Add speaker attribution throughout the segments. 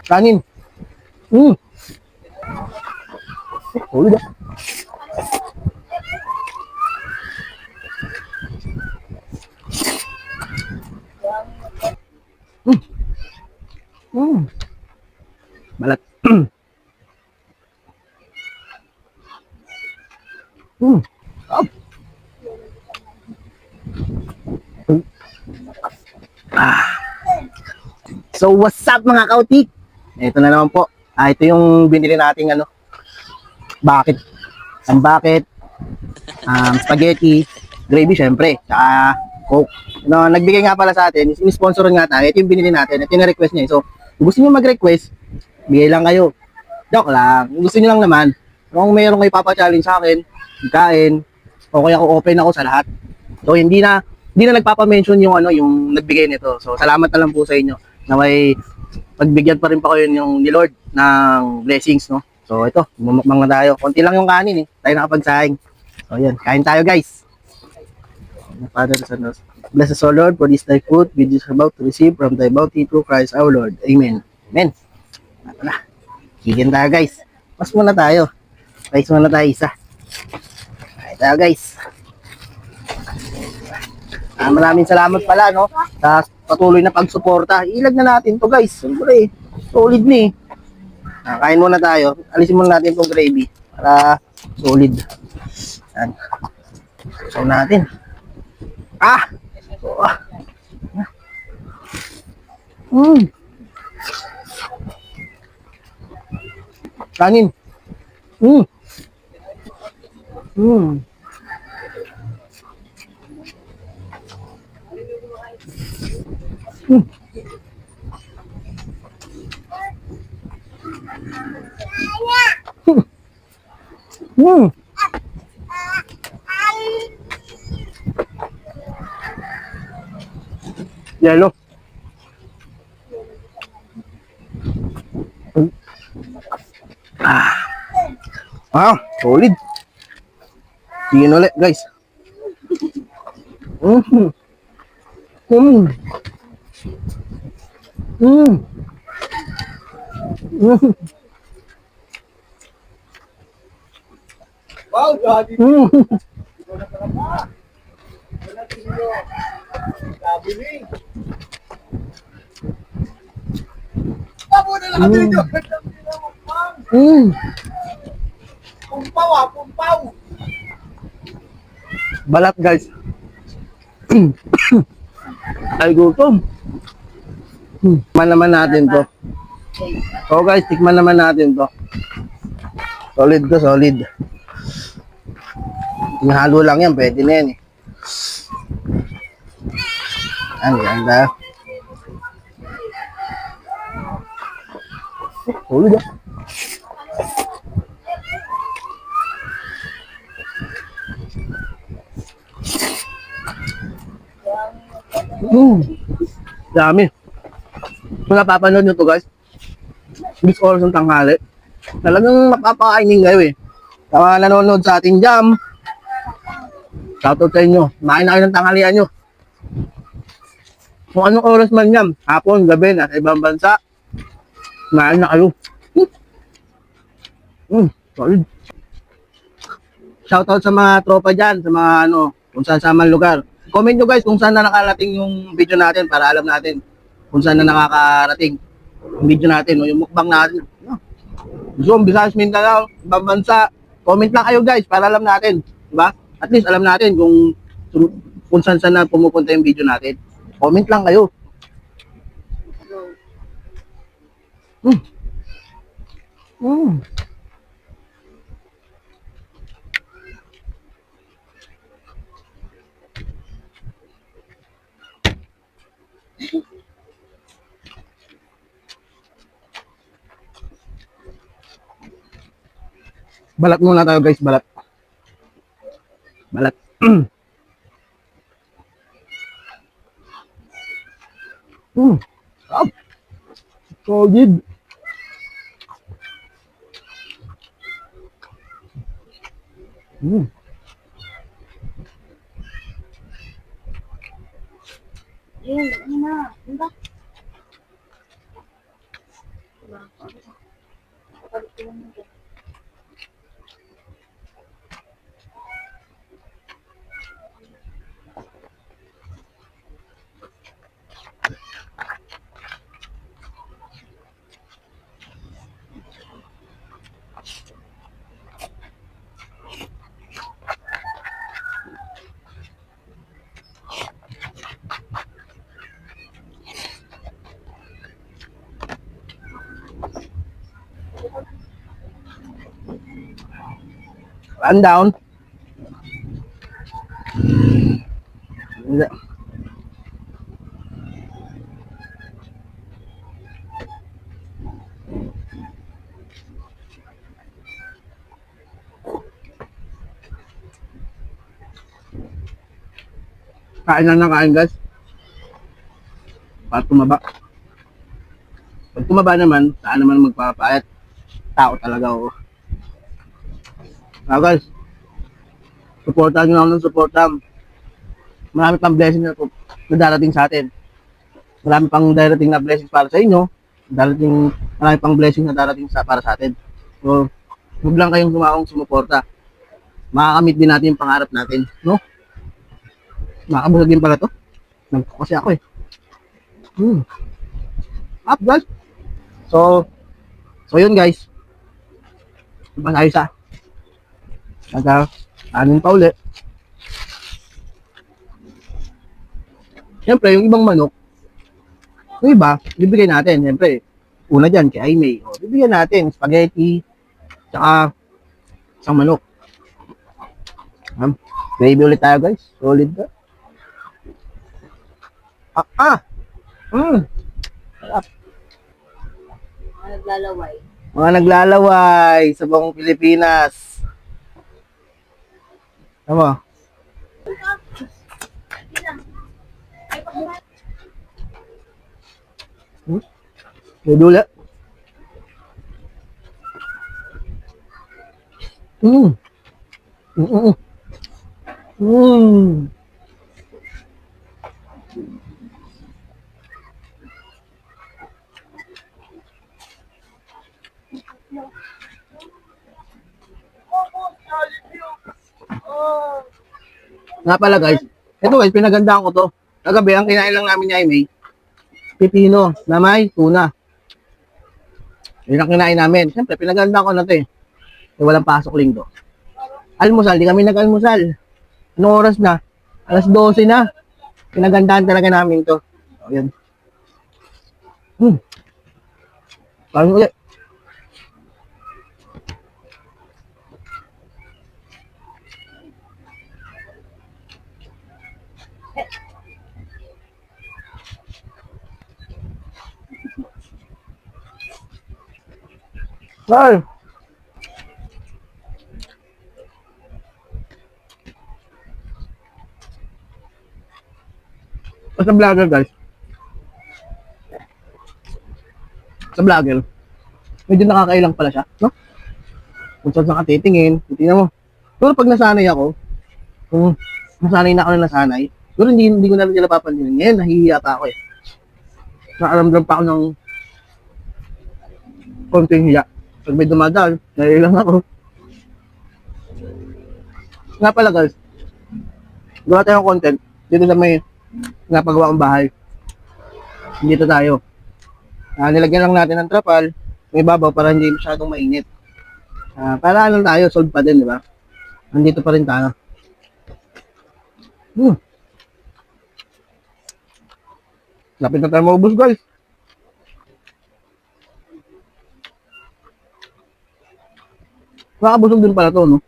Speaker 1: Kanin. Mm. Solid ah. Mm. Mm. Balat. Mm. Oh. So what's up mga kautik? Ito na naman po. Ito yung binili nating ano, bucket. Ang bucket, spaghetti, gravy syempre, tsaka coke. No, nagbigay nga pala sa atin, in-sponsor nga tayo. Ito yung binili natin. Ito yung request niya. So, kung gusto niyo mag-request, bigay lang kayo. Joke lang. Kung gusto niyo lang naman, kung mayroong kayo papa-challenge sa akin, kain, o kaya ako open ako sa lahat. So, hindi na nagpapa-mention yung ano, yung nagbigay nito. So, salamat na lang po sa inyo na may pagbigyan pa rin pa kayo yung ni Lord ng blessings, no? So, ito, mumukbang na tayo. Konti lang yung kanin, eh. Tayo nakapagsaing. So, yan. Kain tayo, guys. Father, Son, bless us, O Lord, for this thy food, which is about to receive from thy bounty through Christ our Lord. Amen. Amen. Ito na. Kigin tayo, guys. Mas muna tayo. Guys, muna tayo isa. Kain tayo, guys. Maraming salamat pala, no? Sa patuloy na pagsuporta. Ilag na natin to, guys. Siyempre, solid ni. Kain muna tayo. Alisin muna natin itong gravy para solid. Yan. So natin. Ah! Oh. Mm. Kanin. Mm. Mm. Mm. Mm. Yellow. Solid. Sige ulit, guys. Mm. Mm. Mm. Mm. Wow, grabe. Mm. Mm. Pumpaw. Balat, guys. Ay, gutom. Tikman naman natin to. So guys, tikman naman natin to. Solid to, solid. Halo lang yan, pwede na yan eh. Ang ganda. Solid ah. Dami. Kung napapanood nyo to, guys, this oras ng tanghali, talagang mapapakainin kayo eh. Sa mga nanonood sa ating jam, shoutout sa inyo. Kumain na kayo ng tanghalian nyo. Kung anong oras man yan, hapon, gabi, nasa ibang bansa, kumain na kayo. Solid. Shoutout sa mga tropa dyan, sa mga ano, kung saan sa mga lugar. Comment nyo guys kung saan na nakarating yung video natin para alam natin kung saan na nakakarating yung video natin o yung mukbang natin. Zoom, Visayas, Mindanao, ibang bansa. Comment lang kayo guys para alam natin. Diba? At least alam natin kung saan na pumupunta yung video natin. Comment lang kayo. Mm. Mm. Balat muna tayo guys, balat. Balat. Solid. Mm. Rundown. Kain lang ng kain, guys. Para tumaba. Pag tumaba naman, saan naman magpapayat? Tao talaga ako. Guys, supportan nyo lang ng supportan. Marami pang blessing na darating sa atin. Marami pang darating na blessings para sa inyo. Marami pang blessing na darating para sa atin. So, huwag lang kayong sumuporta. Makakamit din natin yung pangarap natin. No? Makakabusag din pala to. Nagpo kasi ako eh. Up guys. So yun guys. Pasayos ah. Anin pa ulit. Siyempre, yung ibang manok, yung iba, bibigay natin. Siyempre, una dyan, kay Aimee. O, bibigyan natin, spaghetti, tsaka isang manok. Gravy ulit tayo guys. Solid ka. Sarap.
Speaker 2: Mga naglalaway.
Speaker 1: Mga naglalaway sa buong Pilipinas. Tama. May dula. Mm. Mm. Mm. Nga pala guys, ito guys, pinagandaan ko to. Kagabi, ang kinain lang namin ni Aimee, pipino na may tuna. Yun ang kinain namin. Siyempre, pinagandaan ko na to eh. Walang pasok linggo. Almusal, di kami nag-almusal. Anong oras na? Alas 12 na. Pinagandaan talaga namin to. So, yun. Parang ulit. Ay. Sa vlogger guys. Sa vlogger. Medyo nakakailang pala siya, no? Kung saan ka titingin, titingnan mo. Pero pag nasanay ako, kung nasanay na ako na nasanay, pero hindi ko na rin nila papansin. Ngayon, nahihiya pa ako eh. Nakaramdam pa ako ng konting hiya. Pag may dumadaan, nahihilang ako. Nga pala guys, gawa tayong content dito sa may napagawa ang bahay. Dito tayo. Nilagyan lang natin ng trapal, may babaw para hindi masyadong mainit. Para ano tayo, solve pa din, di ba? Nandito pa rin tayo. Lapit na tayo maubos guys. Makakabusog din pala to, no?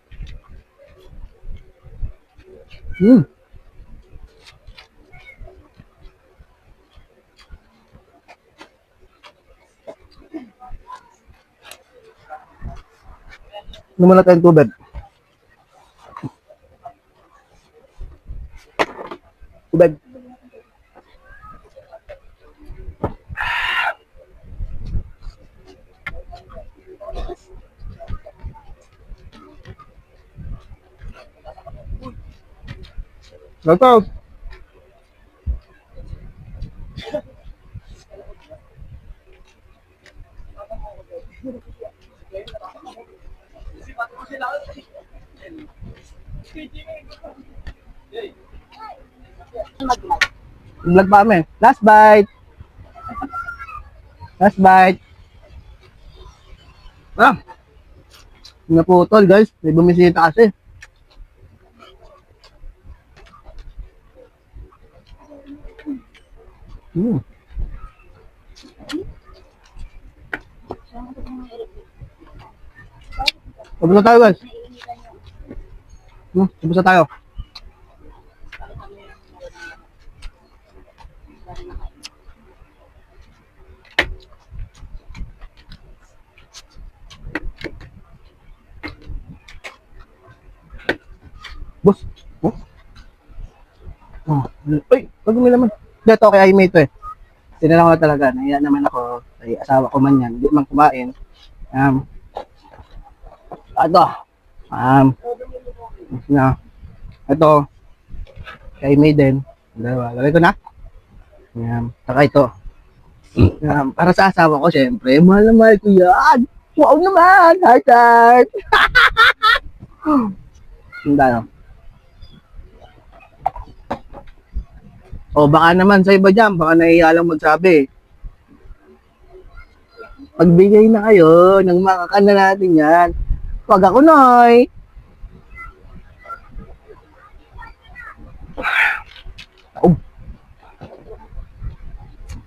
Speaker 1: Naman na tayong tubig. Tubig. Ito.
Speaker 2: Mag-vlog.
Speaker 1: Vlog pa kami. Last bite. Last bite. Ah. Naputol guys. May bumisita kasi. Hmm. Tapos na tayo guys. Tapos na tayo. Boss. Oh. Oh. Ay, wag mo naman. Dito kay Aimee ito eh. Tinanong ko talaga. Nahiya naman ako. Ay, asawa ko man yan. Hindi man kumain. Ito. Na. Ito. Kay Aimee din. Dalawa. Lagay ko na. Saka ito. Para sa asawa ko, syempre. Mahal na mahal ko yan. Wow naman. Heart, heart. Hindi tayo. O baka naman sa iba dyan, baka nahiya lang magsabi. Pagbigay na kayo ng makakana natin yan. Wag ako, Noy. Oh.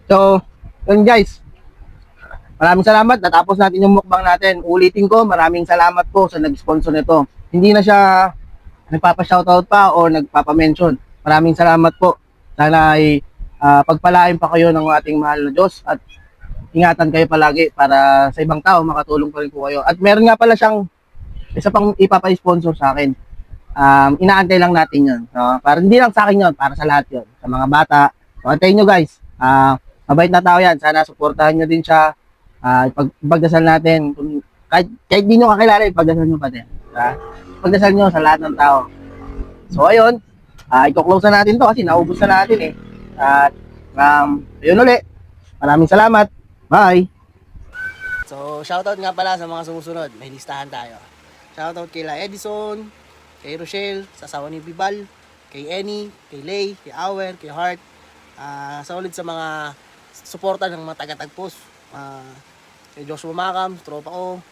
Speaker 1: So, yun guys. Maraming salamat. Natapos natin yung mukbang natin. Ulitin ko, maraming salamat po sa nag-sponsor nito. Hindi na siya nagpapa-shoutout pa o nagpapa-mention. Maraming salamat po. Sana ay pagpalain pa kayo ng ating mahal na Diyos at ingatan kayo palagi para sa ibang tao makatulong pa rin po kayo. At meron nga pala siyang isa pang ipapa-sponsor sa akin. Inaantay lang natin yun. No? Para hindi lang sa akin yun, para sa lahat yun. Sa mga bata. So, antayin nyo guys. Mabait na tao yan. Sana suportahan nyo din siya. Pagdasal natin. Kahit di nyo kakilala, pagdasal nyo pa din. Pagdasal nyo sa lahat ng tao. So, ayun. I-close na natin to kasi naubos na natin eh. At ayun ulit. Maraming salamat. Bye! So, shoutout nga pala sa mga sumusunod. May listahan tayo. Shoutout kay La Edison, kay Rochelle, sa asawa ni Bibal, kay Annie, kay Lay, kay Awer, kay Heart. Sa ulit sa mga suporta ng mga taga-tagpos. Kay Joshua Macam, tropa ko.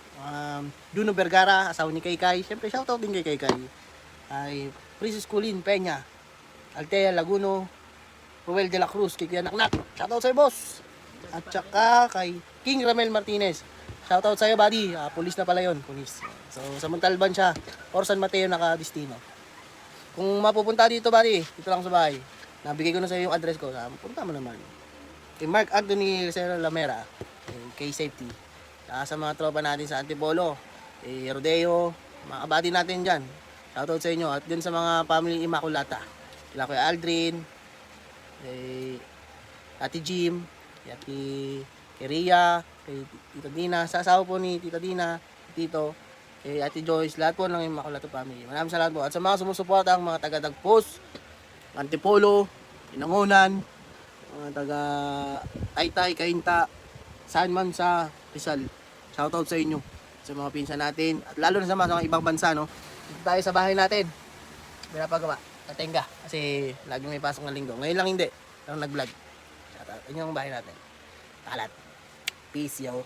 Speaker 1: Duno Vergara, asawa ni Kaykay. Siyempre, shoutout din kay Kaykay. Kay Princess Colleen Peña, Altea Laguno, Ruel de la Cruz, kay Kuya Naknak. Shoutout sa'yo, boss. At saka kay King Ramel Martinez. Shoutout sa'yo, buddy. Pulis na pala yun. Pulis. So, sa Montalban siya. Or San Mateo nakadistino. Kung mapupunta dito, buddy, dito lang sa bahay. Nabigay ko na sa'yo yung address ko. Punta mo naman. Kay Mark Anthony Rosero Lamera. Kay Safety. Sa mga tropa natin sa Antipolo. Kay Rodeo. Mga kabady natin dyan. Shoutout sa inyo. At din sa mga family Immaculata. Kila kay Aldrin. Kay Ate Jim. Kay Ria. Kay Tita Dina. Sa asawa po ni Tita Dina. Tito. Kay Ate Joyce. Lahat po ng Immaculata family. Maraming salamat po. At sa mga sumusuporta, ang mga taga-Dagpos, Antipolo, Pinangunan, mga taga Taytay, Kainta, saan man sa Rizal. Shoutout sa inyo. Sa mga pinsan natin. At lalo na sa mga ibang bansa, no? Dito tayo sa bahay natin. Pinapagawa. Katenga. Kasi laging may pasok na linggo. Ngayon lang hindi. Lang nag-vlog. Shoutout. Yun yung bahay natin. Kalat. Peace, yo.